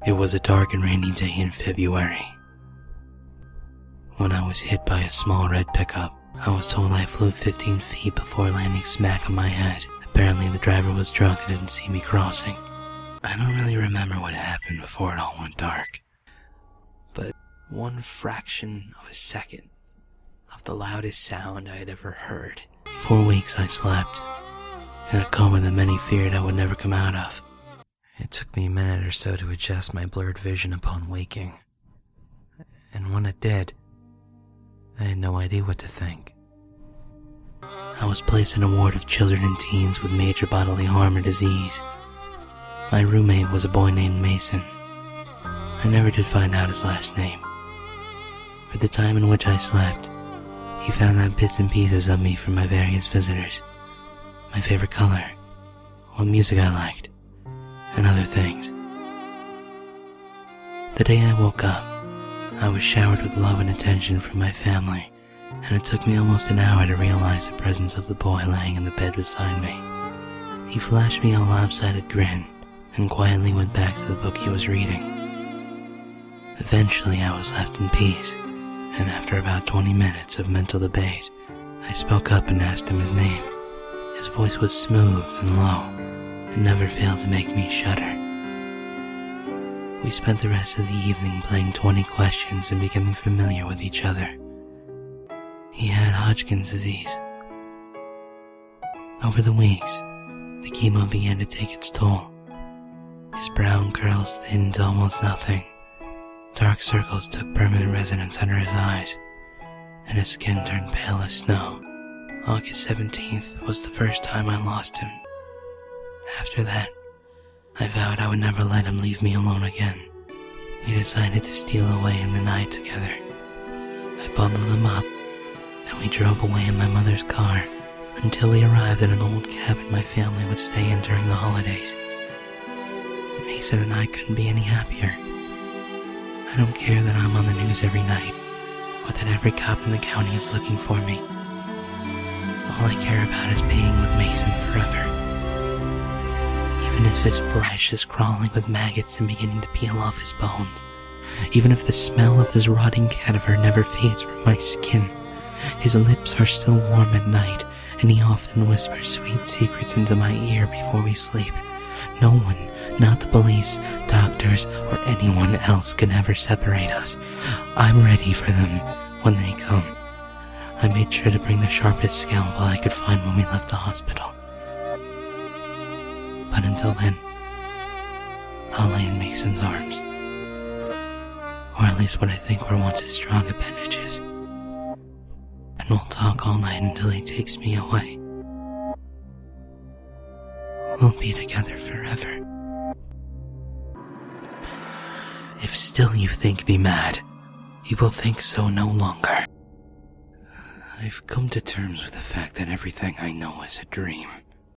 It was a dark and rainy day in February. When I was hit by a small red pickup, I was told I flew 15 feet before landing smack on my head. Apparently the driver was drunk and didn't see me crossing. I don't really remember what happened before it all went dark, but one fraction of a second of the loudest sound I had ever heard. 4 weeks I slept, in a coma that many feared I would never come out of. It took me a minute or so to adjust my blurred vision upon waking, and when it did, I had no idea what to think. I was placed in a ward of children and teens with major bodily harm or disease. My roommate was a boy named Mason. I never did find out his last name. For the time in which I slept, he found out bits and pieces of me from my various visitors, my favorite color, what music I liked, and other things. The day I woke up, I was showered with love and attention from my family, and it took me almost an hour to realize the presence of the boy laying in the bed beside me. He flashed me a lopsided grin and quietly went back to the book he was reading. Eventually I was left in peace, and after about 20 minutes of mental debate, I spoke up and asked him his name. His voice was smooth and low, and never failed to make me shudder. We spent the rest of the evening playing 20 questions and becoming familiar with each other. He had Hodgkin's disease. Over the weeks, the chemo began to take its toll. His brown curls thinned to almost nothing. Dark circles took permanent residence under his eyes, and his skin turned pale as snow. August 17th was the first time I lost him. After that, I vowed I would never let him leave me alone again. We decided to steal away in the night together. I bundled him up, then we drove away in my mother's car until we arrived at an old cabin my family would stay in during the holidays. Mason and I couldn't be any happier. I don't care that I'm on the news every night, or that every cop in the county is looking for me. All I care about is being with Mason forever. Even if his flesh is crawling with maggots and beginning to peel off his bones, even if the smell of his rotting cadaver never fades from my skin, his lips are still warm at night, and he often whispers sweet secrets into my ear before we sleep. No one, not the police, doctors, or anyone else can ever separate us. I'm ready for them when they come. I made sure to bring the sharpest scalpel I could find when we left the hospital. But until then, I'll lay in Mason's arms. Or at least what I think were once his strong appendages. And we'll talk all night until he takes me away. We'll be together forever. If still you think me mad, you will think so no longer. I've come to terms with the fact that everything I know is a dream.